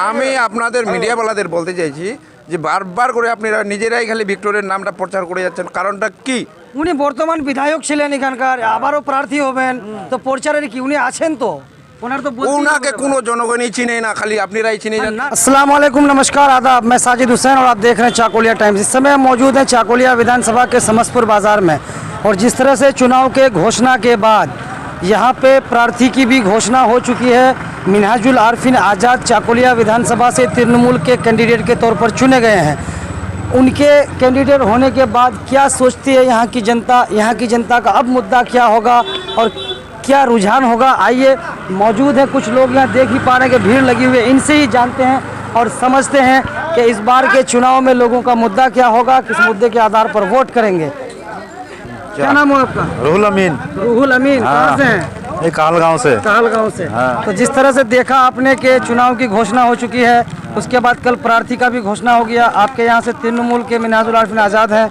আমি আপনাদের মিডিয়াওয়ালাদের বলতে চাইছি যে বারবার করে আপনারা নিজেরাই খালি ভিক্টরের নামটা প্রচার করে যাচ্ছেন, কারণটা কি? উনি বর্তমান বিধায়ক ছিলেন এখানকার, আবারও প্রার্থী হবেন, তো প্রচারের কি উনি আছেন? তো ওনার তো ওনাকে কোনো জনগণই চিনে না, খালি আপনারাই চিনে যান। अस्सलाम वालेकुम, नमस्कार, आदाब। मैं साजिद हुसैन और आप देख रहे हैं चाकोलिया टाइम्स। इस समय हम मौजूद हैं चाकोलिया विधानसभा के समस्तपुर बाजार में, और जिस तरह से चुनाव के घोषणा के बाद यहाँ पे प्रार्थी की भी घोषणा हो चुकी है। मिनहाजुल आरफीन आज़ाद चाकोलिया विधानसभा से तृणमूल के कैंडिडेट के तौर पर चुने गए हैं। उनके कैंडिडेट होने के बाद क्या सोचती है यहाँ की जनता का अब मुद्दा क्या होगा और क्या रुझान होगा? आइए, मौजूद हैं कुछ लोग यहाँ, देख ही पा रहे हैं कि भीड़ लगी हुई है। इनसे ही जानते हैं और समझते हैं कि इस बार के चुनाव में लोगों का मुद्दा क्या होगा, किस मुद्दे के आधार पर वोट करेंगे। क्या नाम है आपका? रुहुल अमीन। रुहुल अमीन, कहाँ से हैं? ये कहलगांव से। कहलगांव से। हाँ। तो जिस तरह से देखा आपने कि चुनाव की घोषणा हो चुकी है, उसके बाद कल प्रार्थी का भी घोषणा हो गया। आपके यहाँ से तृणमूल के मिनहाजुल आरफीन आज़ाद हैं,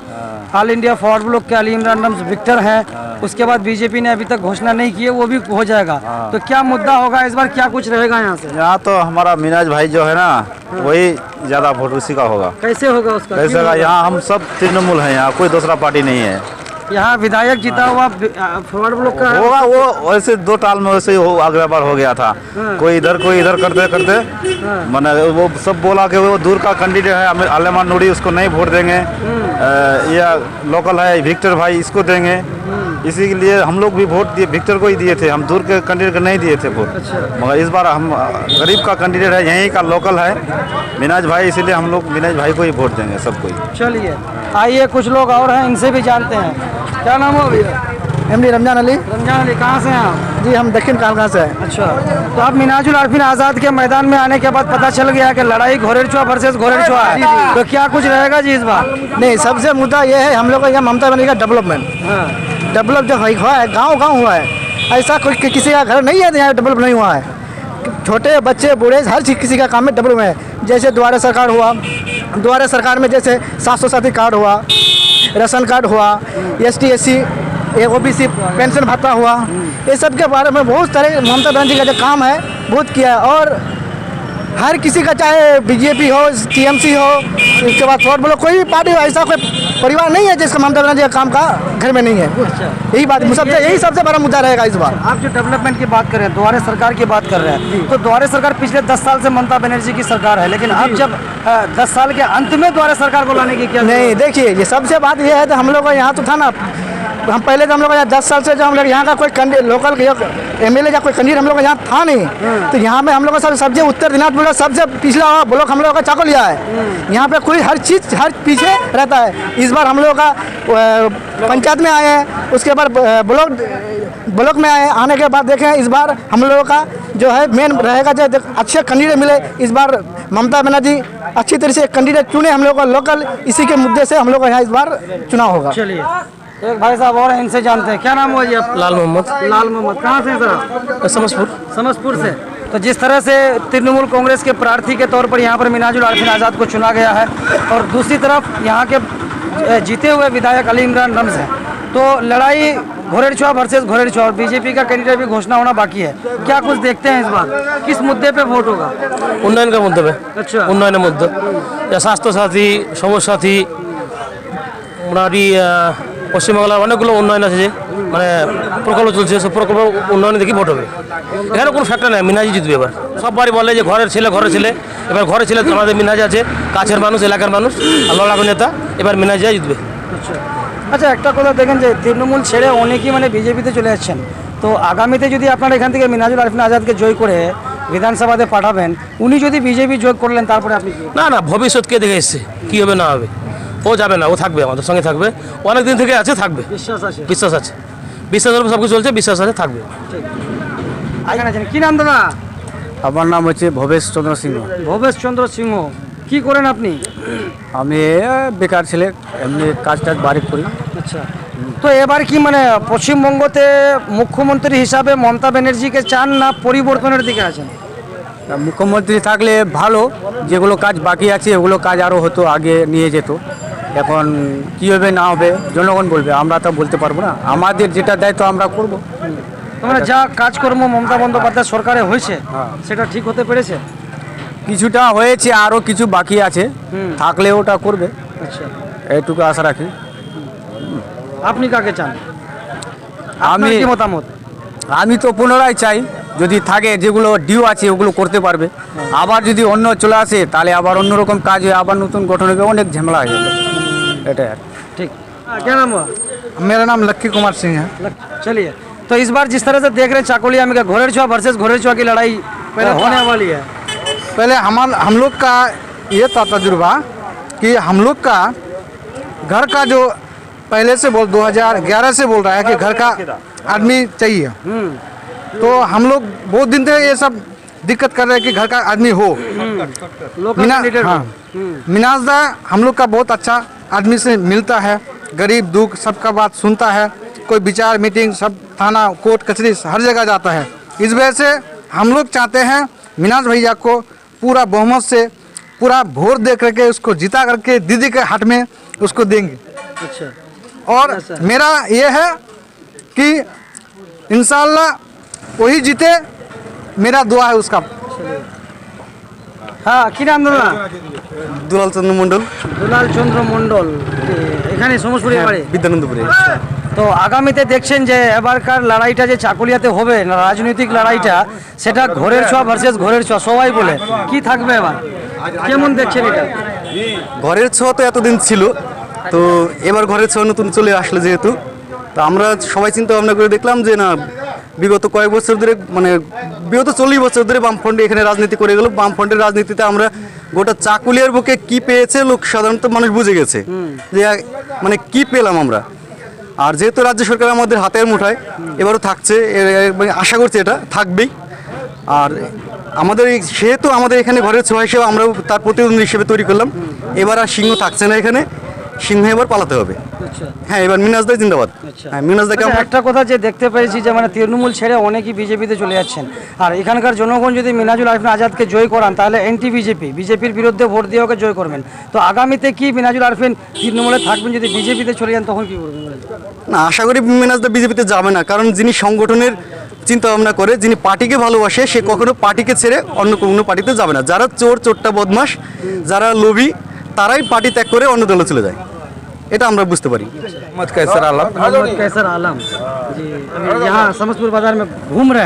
ऑल इंडिया फॉरवर्ड ब्लॉक के अली इमरान रम्स विक्टर हैं, उसके बाद बीजेपी ने अभी तक घोषणा नहीं की है, वो भी हो जाएगा। तो क्या मुद्दा होगा इस बार, क्या कुछ रहेगा यहाँ से? यहाँ तो हमारा मिनाज भाई जो है ना, वही ज्यादा वोट उसी का होगा। कैसे होगा उसका? कैसे होगा? यहाँ हम सब तृणमूल हैं, यहाँ कोई दूसरा पार्टी नहीं है। यहाँ विधायक जीता हुआ फॉरवर्ड ब्लॉक का होगा, वो वैसे दो टाल में वैसे ही अगला बार हो गया था। कोई इधर करते करते मैंने वो सब बोला कि वो दूर का कैंडिडेट है अलेमान नूरी, उसको नहीं वोट देंगे। या लोकल है विक्टर भाई, इसको देंगे। इसी के लिए हम लोग भी वोट दिए, विक्टर को ही दिए थे, हम दूर के कैंडिडेट को नहीं दिए थे वोट। मगर इस बार हम गरीब का कैंडिडेट है, यहीं का लोकल है मिनाज भाई, इसीलिए हम लोग मिनाज भाई को ही वोट देंगे सबको ही। चलिए, आइए कुछ लोग और हैं, इनसे भी जानते हैं। क्या नाम हो भैया? एमडी रमजान अली। रमजान अली, कहाँ से हैं आप? जी, हम दक्षिण कहलगांव से हैं। अच्छा, तो आप मिनहाजुल आरफीन आज़ाद के मैदान में आने के बाद पता चल गया कि लड़ाई घोरेरछुआ वर्सेस घोरेरछुआ है, तो क्या कुछ रहेगा जी इस बार? नहीं, सबसे मुद्दा ये है हम लोग का यहाँ ममता बनर्जी का डेवलपमेंट। डेवलप जो हुआ है, गांव हुआ है, ऐसा कोई किसी का घर नहीं है यहाँ डेवलप नहीं हुआ है। छोटे बच्चे बूढ़े हर चीज़ किसी का काम में डेवलप है। जैसे द्वारा सरकार हुआ, द्वारा सरकार में जैसे 700 कार्ड हुआ, राशन कार्ड हुआ, ST SC OBC पेंशन भत्ता हुआ, ये सब के बारे में बहुत सारे ममता बनर्जी का जो काम है बहुत किया है। और हर किसी का, चाहे बीजेपी हो, TMC हो, इसके बाद फॉरवर्ड ब्लॉक, कोई भी पार्टी हो, ऐसा कोई परिवार नहीं है जिसका ममता बनर्जी का काम का घर में नहीं है। यही बात यही सबसे बड़ा मुद्दा रहेगा इस बार। आप जो डेवलपमेंट की बात कर रहे हैं, द्वारे सरकार की बात कर रहे हैं, तो द्वारे सरकार पिछले 10 साल से ममता बनर्जी की सरकार है, लेकिन अब जब 10 साल के अंत में द्वारे सरकार को लाने की क्या? नहीं, देखिए, ये सबसे बात ये है, तो हम लोग का यहाँ तो था ना, हम पहले तो हम लोग 10 साल से जो हम लोग यहाँ का कोई लोकल MLA या कोई कैंडिडेट हम लोग यहाँ था नहीं। तो यहाँ पे हम लोग का सबसे उत्तर दिनाजपुर सबसे पिछला ब्लॉक हम लोग का चाकोलिया है। यहाँ पे कोई हर चीज़ हर पीछे रहता है। इस बार हम लोग का पंचायत में आए हैं, उसके बाद ब्लॉक में आए, आने के बाद देखें इस बार हम लोगों का जो है मेन रहेगा जो अच्छे कैंडिडेट मिले। इस बार ममता बनर्जी अच्छी तरह से कैंडिडेट चुने हम लोग का लोकल, इसी के मुद्दे से हम लोग का यहाँ इस बार चुनाव होगा। चलिए, एक भाई साहब और हैं, इनसे जानते हैं। क्या नाम हुआ जी आप? लाल मोहम्मद। लाल मोहम्मद, कहाँ से हैं सर? समस्तपुर से। तो जिस तरह से तृणमूल कांग्रेस के प्रार्थी के तौर पर यहाँ पर मिनहाजुल आरफीन आज़ाद को चुना गया है, और दूसरी तरफ यहाँ के जीते हुए विधायक अली इमरान रम्स हैं, तो लड़ाई घोरेरछुआ वर्सेस घोरेरछुआ, और बीजेपी का कैंडिडेट भी घोषणा होना बाकी है। क्या कुछ देखते हैं इस बार, किस मुद्दे पे वोट होगा? उन्नयन का मुद्दे पे। अच्छा, উন্নয়নের মধ্যে স্বাস্থ্য সাথী, সমস্যা সাথী, মোটামুটি পশ্চিমবাংলার অনেকগুলো উন্নয়ন আছে, যে মানে প্রকল্প চলছে, সব প্রকল্প উন্নয়নে দেখি ভোট হবে। এখানে কোনো ফ্যাক্টর নেই, মিনহাজি জিতবে এবার। সববারই বলে যে ঘরের ছেলে, এবার ঘরের ছেলে আমাদের মিনহাজ আছে, কাছের মানুষ, এলাকার মানুষ, আর লড়াকু নেতা, এবার মিনহাজি জিতবে। আচ্ছা, একটা কথা দেখেন যে তৃণমূল ছেড়ে অনেকেই মানে বিজেপিতে চলে যাচ্ছেন, তো আগামীতে যদি আপনারা এখান থেকে মিনহাজুল আরফিন আজাদকে জয় করে বিধানসভাতে পাঠাবেন, উনি যদি বিজেপি যোগ করলেন, তারপরে আপনি না ভবিষ্যৎকে দেখে এসছে কী হবে না হবে। ও যাবে না, ও থাকবে, আমাদের সঙ্গে থাকবে, অনেক দিন থেকে আছে, থাকবে, বিশ্বাস আছে, বিশ্বাসের উপর সব কিছু চলছে, বিশ্বাস আছে, থাকবে। কি নাম দাদা? আমার নাম হচ্ছে ভবেশ চন্দ্র সিংহ। ভবেশ চন্দ্র সিংহ, কি করেন আপনি? আমি বেকার ছেলে, এমনি কাজ বাড়ি করি। আচ্ছা, তো এবার কি মানে পশ্চিমবঙ্গতে মুখ্যমন্ত্রী হিসাবে মমতা ব্যানার্জিকে চান, না পরিবর্তনের দিকে আছেন? মুখ্যমন্ত্রী থাকলে ভালো, যেগুলো কাজ বাকি আছে ওগুলো কাজ আরও হতো, আগে নিয়ে যেত। এখন কী হবে না হবে জনগণ বলবে, আমরা তো বলতে পারবো না। আমাদের যেটা দায়িত্ব আমরা করব। মানে যা কাজকর্ম মমতা বন্দ্যোপাধ্যায় সরকারে হয়েছে, সেটা ঠিক হতে পেরেছে? কিছুটা হয়েছে, আরও কিছু বাকি আছে, থাকলে ওটা করবে, আচ্ছা, এইটুকু আশা রাখি। আপনি কাকে চান? আমি আপনার কি মতামত? আমি তো পুনরায় চাই যদি থাকে যেগুলো ডিউ আছে ওগুলো করতে পারবে, আবার যদি অন্য চলে আসে তাহলে আবার অন্যরকম কাজ হয়ে আবার নতুন গঠন হবে, অনেক ঝামেলা হয়ে যাবে, এটাই আর। ठीक। क्या नाम हुआ? मेरा नाम लक्की कुमार सिंह है। चलिए, तो इस बार जिस तरह से देख रहे हैं चाकुलिया में घोड़ेरछुआ वर्सेस घोड़ेरछुआ की लड़ाई होने वाली है, पहले हम लोग का ये था तजुर्बा कि हम लोग का घर का जो पहले से 2011 से बोल रहा है कि घर का आदमी चाहिए, तो हम लोग बहुत दिन से ये सब दिक्कत कर रहे हैं कि घर का आदमी हो। लोकल कैंडिडेट हाँ, मिनाजदा हम लोग का बहुत अच्छा आदमी से मिलता है, गरीब दुख सबका बात सुनता है, कोई विचार मीटिंग सब थाना कोर्ट कचहरी हर जगह जाता है। इस वजह से हम लोग चाहते हैं मिनाज भैया को पूरा बहुमत से पूरा वोट दे करके उसको जिता करके दीदी के हाथ में उसको देंगे। अच्छा, और मेरा ये है कि इंशाल्लाह वही जीते, मेरा दुआ है उसका। हाँ, কি নাম দুলাল? দুলাল চন্দ্র মণ্ডল, দুলাল চন্দ্র মণ্ডল, এখানে সমসপুরে বাড়ি। বিদ্যানন্দপুরে। তো আগামীতে দেখছেন যে এবারকার লড়াইটা যে চাকুলিয়াতে হবে না, রাজনৈতিক লড়াইটা, সেটা ঘোড়েরছুয়া ভার্সেস ঘোড়েরছুয়া সবাই বলে, কি থাকবে এবার, কেমন দেখছেন এটা? ঘরের ছোঁয়া তো এতদিন ছিল, তো এবার ঘরের ছোঁয়া নতুন চলে আসলো যেহেতু, তো আমরা সবাই চিন্তা ভাবনা করে দেখলাম যে না, বিগত কয়েক বছর ধরে মানে বিগত 40 বছর ধরে বামফ্রন্ট এখানে রাজনীতি করে গেল। বামফ্রন্টের রাজনীতিতে আমরা গোটা চাকুলিয়ার বুকে কি পেয়েছে লোক সাধারণত মানুষ বুঝে গেছে যে মানে কি পেলাম আমরা। আর যেহেতু রাজ্য সরকার আমাদের হাতের মুঠায় এবারও থাকছে, আশা করছি এটা থাকবেই। আর আমাদের সেহেতু আমাদের এখানে ঘরের ছোঁয়া হিসেবে আমরাও তার প্রতিদ্বন্দ্বী হিসেবে তৈরি করলাম। এবার আর সিংহ থাকছে না এখানে, সিংহ এবার পালাতে হবে। হ্যাঁ, এবার মিনাজদা জিন্দাবাদ। হ্যাঁ, মিনাজদাকে আমরা একটা কথা যে দেখতে পেয়েছি যে মানে তৃণমূল ছেড়ে অনেকেই বিজেপিতে চলে যাচ্ছেন, আর এখানকার জনগণ যদি মিনাজুল আরিফিন আজাদকে জয় করান তাহলে এন্টি বিজেপির বিরুদ্ধে ভোট দিয়ে ওকে জয় করবেন। তো আগামীতে কি মিনাজুল আরিফিন তৃণমূলে থাকবেন, যদি বিজেপিতে চলে যান তখন কি করবেন? না, আশা করি মিনাজদা বিজেপিতে যাবে না, কারণ যিনি সংগঠনের চিন্তা ভাবনা করে, যিনি পার্টিকে ভালোবাসে, সে কখনো পার্টিকে ছেড়ে অন্য কোনো পার্টিতে যাবে না। যারা চোর চোট্টা বদমাশ, যারা লোভী, তারাই পার্টি ত্যাগ করে অন্য দলে চলে যায়, এটা আমরা বুঝতে পারি। मोहम्मद कैसर आलम। मोहम्मद कैसर आलम जी, अभी यहाँ समस्तपुर बाजार में घूम रहे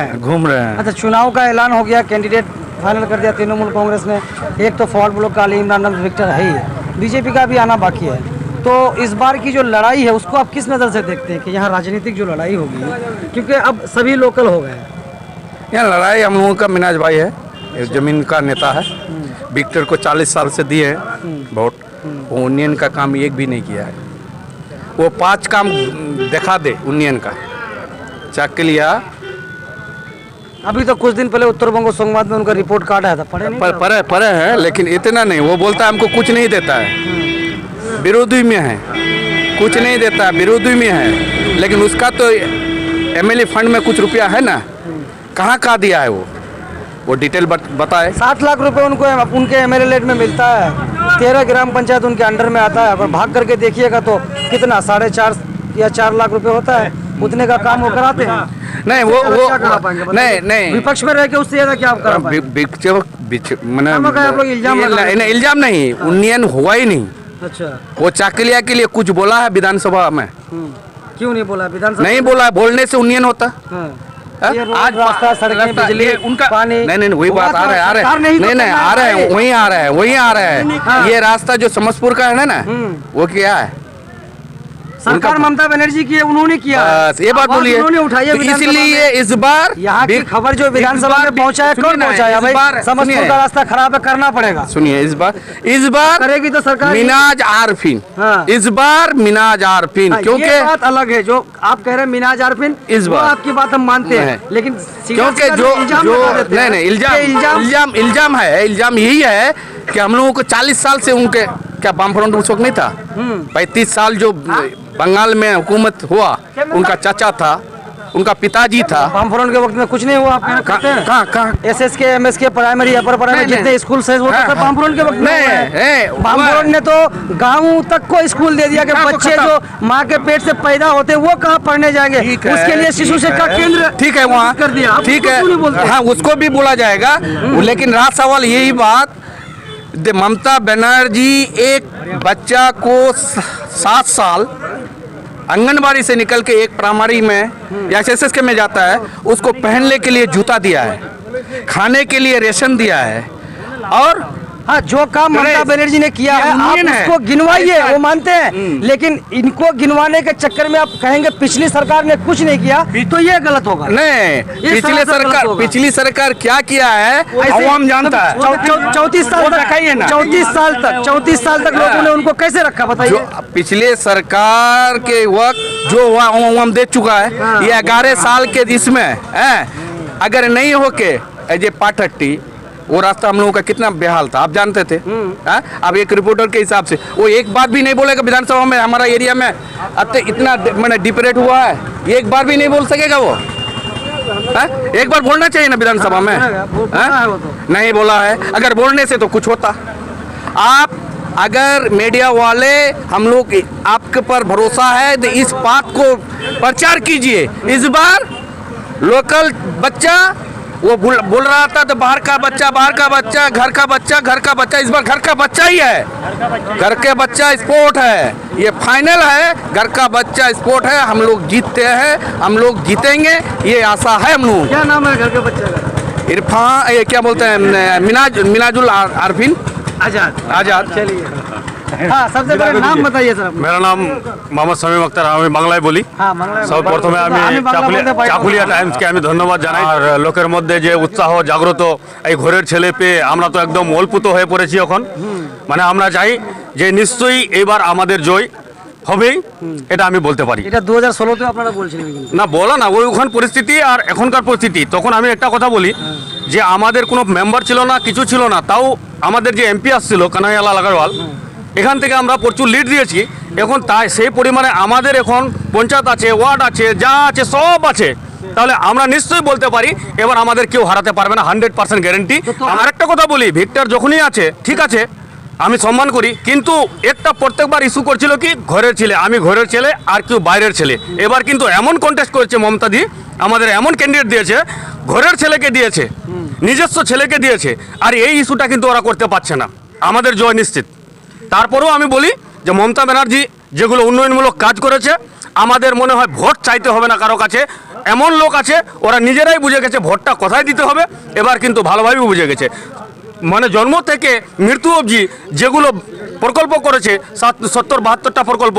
हैं। अच्छा, चुनाव का ऐलान हो गया, कैंडिडेट फाइनल कर दिया तृणमूल कांग्रेस ने। एक तो फॉर्ड ब्लॉक का अली इमरान नाम विक्टर है ही है, बीजेपी का भी आना बाकी है। तो इस बार की जो लड़ाई है उसको आप किस नज़र से देखते हैं कि यहाँ राजनीतिक जो लड़ाई होगी, क्योंकि अब सभी लोकल हो गए हैं? यहाँ लड़ाई हम लोगों का मिनाज भाई है, एक जमीन का नेता है, विक्टर को 40 साल से दिए हैं वोट, वो यूनियन का काम एक भी नहीं किया है। वो 5 काम दिखा दे यूनियन का, चाकुलिया अभी तो कुछ दिन पहले उत्तर बंग संवाद में उनका रिपोर्ट कार्ड आया था, पढ़े नहीं? परे है, लेकिन इतना नहीं। वो बोलता है हमको कुछ नहीं देता है, विरोधी में है, कुछ नहीं देता, विरोधी में है। लेकिन उसका तो एमएलए फंड में कुछ रुपया है ना, कहाँ दिया है वो डिटेल बताए। 7 लाख रुपए उनको उनके एमएलए में मिलता है, 13 ग्राम पंचायत उनके अंडर में आता है, पर भाग करके देखिएगा तो कितना 4.5 या 4 लाख रुपए होता है, उतने का काम वो कराते हैं। नहीं, वो क्या करा पाएंगे? नहीं विपक्ष में रह के उससे ज्यादा क्या आप करा पाएंगे? इल्जाम नहीं, यूनियन हुआ ही नहीं। अच्छा, वो चाकुलिया के लिए कुछ बोला है विधानसभा में? क्यों नहीं बोला विधानसभा? नहीं बोला, बोलने से यूनियन होता। हाँ। हाँ? ये रोड, रास्ता, सड़कें, बिजली, उनका पानी, नहीं वही बात आ रहा है सरकार नहीं तो नहीं आ रहा है, वही आ रहा है। ये रास्ता जो समस्तपुर का है ना, वो क्या है? सरकार ममता बनर्जी की है, उन्होंने किया है। बस ये बात आवाज बोलिए, उन्होंने उठाई है तो विधानसभा इसलिए में। इस बार यहाँ की खबर जो विधानसभा में पहुंचाया, कौन पहुंचाया भाई? समस्तपुर का रास्ता खराब है, करना पड़ेगा। सुनिए, इस बार करेगी तो सरकार मिनाज आरफिन, हाँ। इस बार मिनाज आरफिन, क्योंकि ये बात अलग है जो आप कह रहे हैं मिनाज आरफिन, इस बार आपकी बात हम मानते हैं, लेकिन क्योंकि जो नहीं इल्जाम है, इल्जाम यही है कि हम लोगों को 40 साल से उनके क्या बामफ्रंट उस वक्त नहीं था, 35 साल जो बंगाल में हुकूमत हुआ, उनका चाचा था, उनका पिताजी था। वामफ्रंट के वक्त में कुछ नहीं हुआ आपके यहाँ करते हैं? कहाँ एसएस के एमएस के प्राइमरी अपर प्राइमरी नहीं, जितने स्कूल से वो हाँ, तो सब वामफ्रंट के वक्त में नहीं, हुआ है। नहीं, वामफ्रंट ने तो गाँव तक को स्कूल दे दिया कि हाँ, तो बच्चे खत्म। जो माँ के पेट से पैदा होते हैं वो कहाँ पढ़ने जाएंगे, ठीक है, उसके लिए शिशु ठीक शिक्षा है। केंद्र ठीक है वहाँ कर दिया। आप ठीक उसको क्यों नहीं बोलते? है, हाँ उसको भी बोला जाएगा। लेकिन रात सवाल यही बात, ममता बनर्जी एक बच्चा को 7 साल आंगनबाड़ी से निकल के एक प्राइमरी में या एसएस के में जाता है, उसको पहनने के लिए जूता दिया है, खाने के लिए रेशन दिया है। और हाँ, जो काम ममता बनर्जी ने किया है आप यूनियन है। उसको गिनवाइए, ऐसा- वो मानते हैं, लेकिन इनको गिनवाने के चक्कर में आप कहेंगे पिछली सरकार ने कुछ नहीं किया, तो ये गलत होगा। नहीं, पिछली सरकार क्या किया है आवाम जानता है। 34 साल वो दिखाइए ना। 34 साल तक लोगों ने उनको कैसे रखा जो बताइए? पिछले सरकार के वक्त जो हुआ हम दे चुका है, ये 11 साल के इसमें है। अगर नहीं होके एजे पाठट्टी वो रास्ता हम लोगों का कितना बेहाल था आप जानते थे। अब एक रिपोर्टर के हिसाब से वो एक बात भी नहीं बोलेगा विधानसभा में, हमारा एरिया में अब तो इतना मैंने डिपरेट हुआ है, एक बार भी नहीं बोल सकेगा वो। एक बार बोलना चाहिए ना विधानसभा में, नहीं बोला है। अगर बोलने से तो कुछ होता। आप अगर मीडिया वाले हम लोग आपके पर भरोसा है तो इस बात को प्रचार कीजिए। इस बार लोकल बच्चा वो बोल रहा था तो बाहर का बच्चा, घर का बच्चा, इस बार घर का बच्चा ही है। घर के बच्चा स्पोर्ट है, ये फाइनल है। घर का बच्चा स्पोर्ट है, हम लोग जीतते हैं, हम लोग जीतेंगे, ये आशा है हम लोग। क्या नाम है घर के बच्चे का? इरफान, ये क्या बोलते हैं, मिनाजुल आरफिन आजाद। चलिए, हाँ सबसे पहले नाम बताइए सर अपना। मेरा नाम मोहम्मद शमीम अख्तर, আমি বাংলায় বলি। হ্যাঁ, বাংলায় সব বলতে প্রথমে পারবো। আমি আমি বাংলা বলতে পারি না। চাকুলিয়া টাইমসকে আমি ধন্যবাদ জানাই। আর লোকের মধ্যে যে উৎসাহ জাগ্রত এই ঘরের ছেলে পেয়ে আমরা তো একদম অল্পুত হয়ে পড়েছি এখন। মানে আমরা চাই যে নিশ্চয়ই এবার আমাদের জয় হবেই, এটা আমি বলতে পারি। এটা 2016 আপনারা বলছিলেন কিন্তু। না বলা না, ওই ওখান পরিস্থিতি আর এখনকার পরিস্থিতি। তখন আমি একটা কথা বলি যে আমাদের কোনো মেম্বার ছিল না, কিছু ছিল না, তাও আমাদের যে এমপি আসছিল কানাইয়ালাল আগরওয়াল, এখান থেকে আমরা প্রচুর লিড দিয়েছি। এখন তাই সেই পরিমাণে আমাদের এখন পঞ্চায়েত আছে, ওয়ার্ড আছে, যা আছে সব আছে। তাহলে আমরা নিশ্চয়ই বলতে পারি এবার আমাদের কেউ হারাতে পারবে না, 100% গ্যারেন্টি। আমার একটা কথা বলি, ভিক্টর যখনই আছে ঠিক আছে, আমি সম্মান করি, কিন্তু একটা প্রত্যেকবার ইস্যু করছিল কি ঘরের ছেলে, আমি ঘরের ছেলে আর কেউ বাইরের ছেলে। এবার কিন্তু এমন কন্টেস্ট করেছে মমতা দি, আমাদের এমন ক্যান্ডিডেট দিয়েছে, ঘরের ছেলেকে দিয়েছে, নিজস্ব ছেলেকে দিয়েছে, আর এই ইস্যুটা কিন্তু ওরা করতে পারছে না। আমাদের জয় নিশ্চিত। তারপরেও আমি বলি যে মমতা ব্যানার্জি যেগুলো উন্নয়নমূলক কাজ করেছে, আমাদের মনে হয় ভোট চাইতে হবে না কারো কাছে। এমন লোক আছে ওরা নিজেরাই বুঝে গেছে ভোটটা কোথায় দিতে হবে, এবার কিন্তু ভালোভাবেই বুঝে গেছে। মানে জন্ম থেকে মৃত্যু অবধি যেগুলো প্রকল্প করেছে 70-72টা প্রকল্প,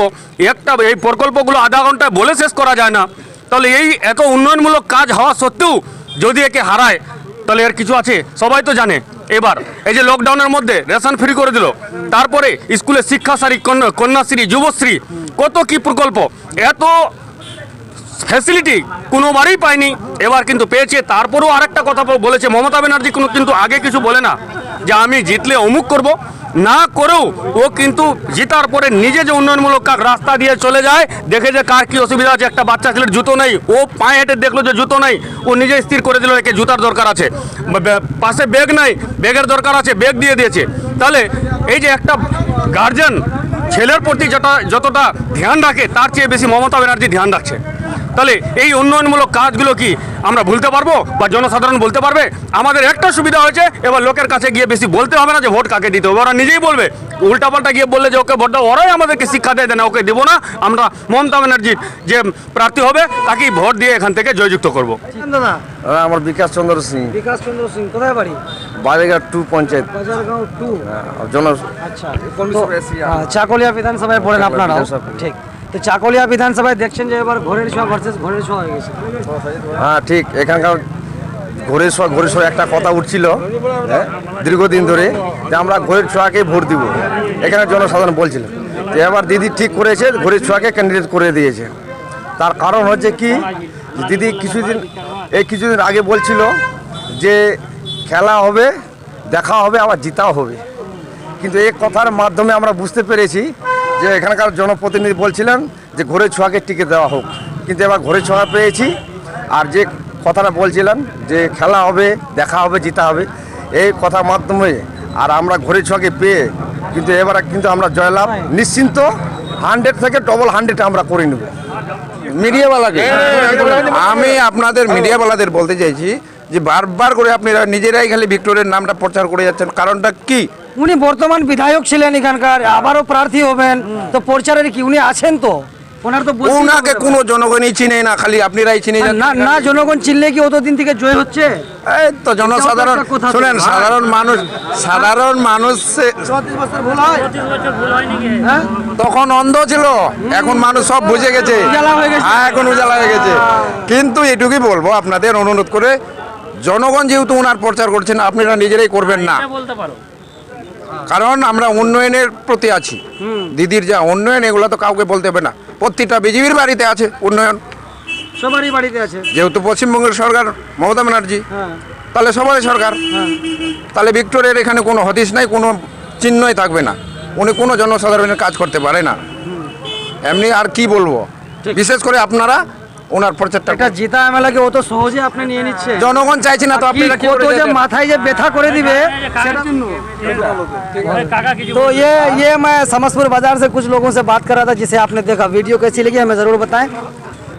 একটা এই প্রকল্পগুলো আধা ঘন্টায় বলে শেষ করা যায় না। তাহলে এই এত উন্নয়নমূলক কাজ হওয়া সত্ত্বেও যদি একে হারায় তাহলে এর কিছু আছে, সবাই তো জানে। এবার এই যে লকডাউনের মধ্যে রেশন ফ্রি করে দিল, তারপরে স্কুলে শিক্ষাশ্রী, কন্যাশ্রী, যুবশ্রী, কত কি প্রকল্প, এত ফ্যাসিলিটি কোনোবারই পায়নি, এবার কিন্তু পেয়েছে। তারপরেও আরেকটা কথা বলেছে মমতা ব্যানার্জি, কিন্তু আগে কিছু বলে না যে আমি জিতলে অমুক করব, না করেও ও কিন্তু জেতার পরে নিজে যে উন্নয়নমূলক রাস্তা দিয়ে চলে যায়, দেখে যে কার কি অসুবিধা আছে। একটা বাচ্চা ছেলের জুতো নেই, ও পায়ে হেঁটে দেখলো যে জুতো নেই, ও নিজে স্থির করে দিল একে জুতার দরকার আছে। পাশে ব্যাগ নাই, ব্যাগের দরকার আছে, ব্যাগ দিয়ে দিয়েছে। তাহলে এই যে একটা গার্জেন ছেলের প্রতি যতটা ধ্যান রাখে তার চেয়ে বেশি মমতা ব্যানার্জি ধ্যান রাখছে। তাহলে এই উন্নয়নমূলক কাজগুলো কি আমরা ভুলতে পারবো বা জনসাধারণ বলতে পারবে? আমাদের একটা সুবিধা হয়েছে, এবার লোকের কাছে গিয়ে বেশি বলতে হবে না যে ভোট কাকে দিতে হবে, ওরা নিজেই বলবে। উল্টাপাল্টা গিয়ে বললে যে ওকে ভোট দাও, ওরাই আমাদেরকে শিক্ষা দেয় না ওকে দেবো না, আমরা মমতা ব্যানার্জির যে প্রার্থী হবে তাকেই ভোট দিয়ে এখান থেকে জয়যুক্ত করবো। দাদা আমার বিকাশ চন্দ্র সিং, বিকাশ চন্দ্র সিং, কোথায় বাড়ি? বাজেঘাট 2 পঞ্চায়েত বাজারগাঁও 2। জন আচ্ছা, চাকলিয়া বিধানসভায় পড়েন আপনারা? ঠিক। তো চাকলিয়া বিধানসভায় দেখছেন যে এবার ঘরের ছোঁয়া ভার্সেস ঘরের ছোঁয়া হয়ে গেছে। হ্যাঁ ঠিক, এখানকার ঘরের ছোঁয়া একটা কথা উঠছিল দীর্ঘদিন ধরে যে আমরা ঘরের ছোঁয়াকে ভোট দিব, এখানে জনসাধারণ বলছিল। তো এবার দিদি ঠিক করেছে, ঘরের ছোঁয়াকে ক্যান্ডিডেট করে দিয়েছে। তার কারণ হচ্ছে কি, দিদি কিছুদিন আগে বলছিল যে খেলা হবে, দেখা হবে, আবার জিতাও হবে। কিন্তু এই কথার মাধ্যমে আমরা বুঝতে পেরেছি যে এখানকার জনপ্রতিনিধি বলছিলেন যে ঘরের ছোঁয়াকে টিকে দেওয়া হোক, কিন্তু এবার ঘরের ছোঁয়া পেয়েছি। আর যে কথাটা বলছিলেন যে খেলা হবে, দেখা হবে, জিতা হবে, এই কথার মাধ্যমে আর আমরা ঘড়ির ছোঁয়াকে পেয়ে কিন্তু এবারে কিন্তু আমরা জয়লাভ নিশ্চিন্ত 100 থেকে ডবল 100 আমরা করে নেব। মিডিয়াওয়ালাকে আমি আপনাদের মিডিয়াওয়ালাদের বলতে চাইছি যে বারবার করে আপনারা নিজেরাই খালি ভিক্টোরিয়ার নামটা প্রচার করে যাচ্ছেন, কারণটা কি? উনি বর্তমান বিধায়ক ছিলেন এখানকার, আবারও প্রার্থী হবেন, তো প্রচারের কি উনি আছেন? তো ওনার তো বসতেই ওনাকে হবে। কোনো জনগণই চিনে না, খালি আপনারাই চিনে না যাচ্ছেন। না জনগণ চিনলে কি অতদিন থেকে জয় হচ্ছে? এই তো জনসাধারণ, এটাও তো একটা কথা তো। শুনেন, সাধারণ মানুষ 34 বছর ভুল হয়? হ্যাঁ? তখন অন্ধ ছিল, এখন মানুষ সব বুঝে গেছে। উজালা হয়ে গেছে। হ্যাঁ, এখন উজালা হয়ে গেছে। কিন্তু এটুকুই বলবো আপনাদের অনুরোধ করে, জনগণ যেহেতু ওনার প্রচার করছেন, আপনারা নিজেরাই করবেন না, কারণ আমরা উন্নয়নের প্রতি আছি। দিদির যা উন্নয়ন, এগুলো তো কাউকে বলতে হবে না। প্রতিটা বিজেপির বাড়িতে আছে উন্নয়ন, সবারই বাড়িতে আছে। যেহেতু পশ্চিমবঙ্গের সরকার মমতা ব্যানার্জি, হ্যাঁ। তাহলে সবারই সরকার, তাহলে ভিক্টোরিয়ার এখানে কোনো হদিশ নাই, কোনো চিহ্নই থাকবে না। উনি কোনো জনসাধারণের কাজ করতে পারে না। এমনি আর কি বলবো, বিশেষ করে আপনারা ওনার প্রচারটা একটা জিতা এমএলএকে অত সহজে আপনি নিয়ে নিচ্ছে? জনগণ চাইছে না, তো আপনারা কি করে কত যে চাইছেন? মাথায় যে ব্যথা করে দিবে সেটা तो ये मैं समस्तपुर बाजार से कुछ लोगों से बात कर रहा था, जिसे आपने देखा। वीडियो कैसी लगी हमें ज़रूर बताएं।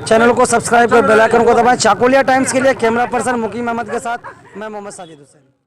चैनल को सब्सक्राइब कर बेल आइकन को दबाएं। चाकोलिया टाइम्स के लिए कैमरा पर्सन मुकीम अहमद के साथ मैं मोहम्मद साजिद हुसैन।